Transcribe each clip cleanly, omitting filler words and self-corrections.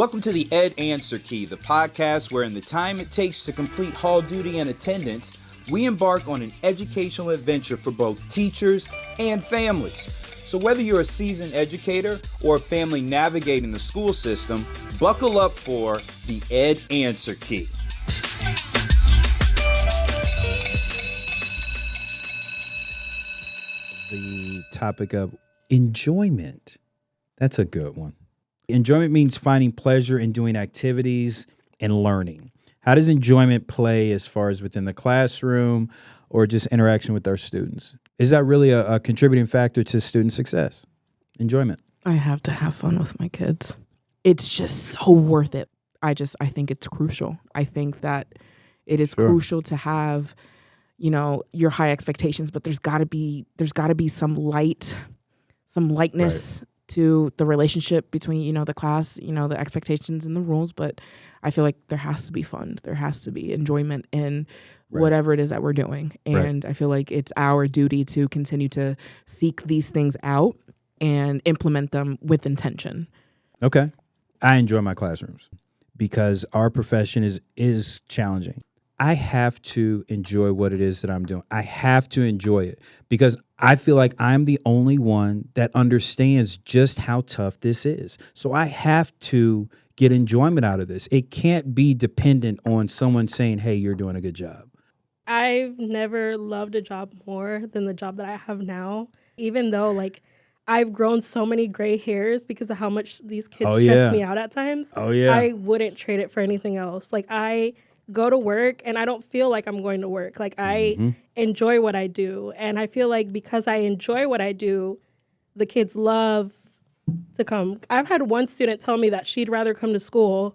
Welcome to the Ed Answer Key, the podcast where in the time it takes to complete hall duty and attendance, we embark on an educational adventure for both teachers and families. So whether you're a seasoned educator or a family navigating the school system, buckle up for the Ed Answer Key. The topic of enjoyment. That's a good one. Enjoyment means finding pleasure in doing activities and learning. How does enjoyment play as far as within the classroom or just interaction with our students? Is that really a contributing factor to student success? Enjoyment. I have to have fun with my kids. It's just so worth it. I think it's crucial. I think that it is crucial to have, your high expectations, but there's got to be some lightness to the relationship between, the class, the expectations and the rules. But I feel like there has to be fun. There has to be enjoyment in whatever it is that we're doing. And I feel like it's our duty to continue to seek these things out and implement them with intention. Okay. I enjoy my classrooms because our profession is challenging. I have to enjoy what it is that I'm doing. I have to enjoy it because I feel like I'm the only one that understands just how tough this is. So I have to get enjoyment out of this. It can't be dependent on someone saying, hey, you're doing a good job. I've never loved a job more than the job that I have now, even though I've grown so many gray hairs because of how much these kids stress me out at times. I wouldn't trade it for anything else. I go to work and I don't feel like I'm going to work. I enjoy what I do. And I feel like because I enjoy what I do, the kids love to come. I've had one student tell me that she'd rather come to school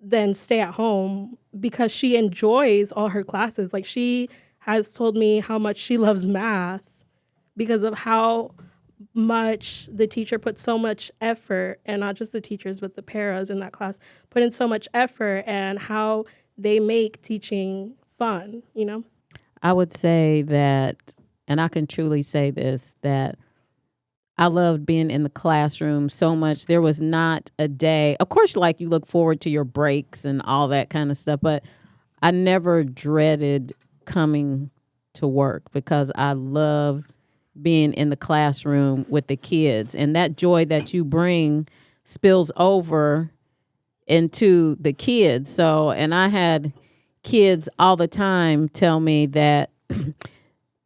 than stay at home because she enjoys all her classes. She has told me how much she loves math because of how much the teacher put so much effort, and not just the teachers, but the paras in that class put in so much effort, and how they make teaching fun, I would say that, and I can truly say this, that I loved being in the classroom so much. There was not a day, of course, you look forward to your breaks and all that kind of stuff, but I never dreaded coming to work because I loved being in the classroom with the kids. And that joy that you bring spills over into the kids. So, and I had kids all the time tell me that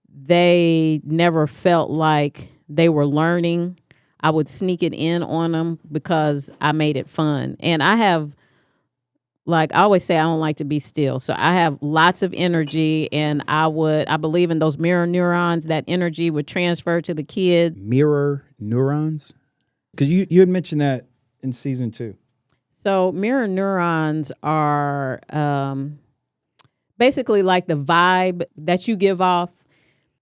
they never felt like they were learning. I would sneak it in on them because I made it fun. And I have, I always say, I don't like to be still. So I have lots of energy, and I believe in those mirror neurons. That energy would transfer to the kid. Mirror neurons? Because you had mentioned that in season 2. So mirror neurons are basically like the vibe that you give off.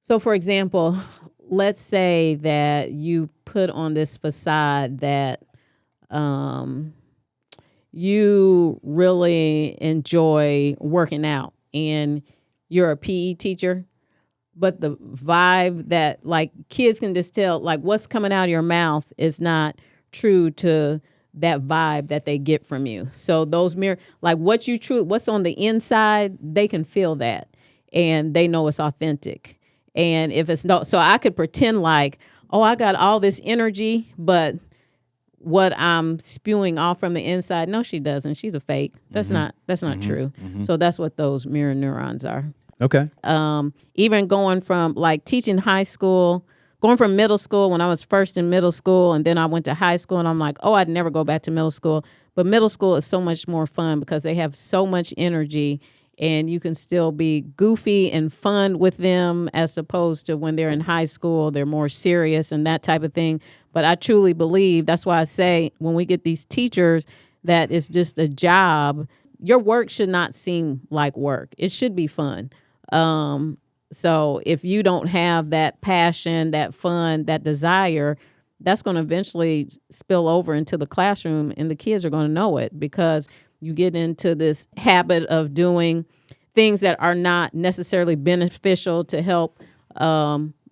So, for example, let's say that you put on this facade that you really enjoy working out and you're a PE teacher, but the vibe that kids can just tell, what's coming out of your mouth is not true to that vibe that they get from you. So those what's on the inside, they can feel that and they know it's authentic. And if it's not, so I could pretend I got all this energy, but what I'm spewing off from the inside, no, she doesn't. She's a fake. That's not true. Mm-hmm. So that's what those mirror neurons are. Okay. Even going from teaching high school, going from middle school when I was first in middle school, and then I went to high school, and I'm I'd never go back to middle school. But middle school is so much more fun because they have so much energy, and you can still be goofy and fun with them as opposed to when they're in high school, they're more serious and that type of thing. But I truly believe, that's why I say when we get these teachers that it's just a job, your work should not seem like work. It should be fun. So if you don't have that passion, that fun, that desire, that's going to eventually spill over into the classroom, and the kids are going to know it because you get into this habit of doing things that are not necessarily beneficial to help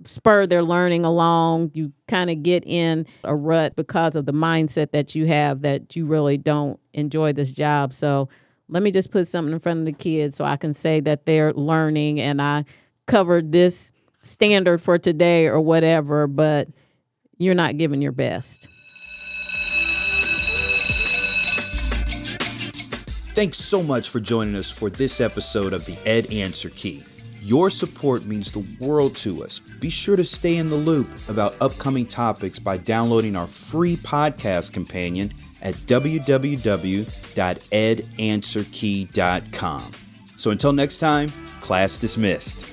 spur their learning along. You kind of get in a rut because of the mindset that you have that you really don't enjoy this job. So let me just put something in front of the kids so I can say that they're learning and I covered this standard for today or whatever, but you're not giving your best. Thanks so much for joining us for this episode of the Ed Answer Key. Your support means the world to us. Be sure to stay in the loop about upcoming topics by downloading our free podcast companion at www.edanswerkey.com. So until next time, class dismissed.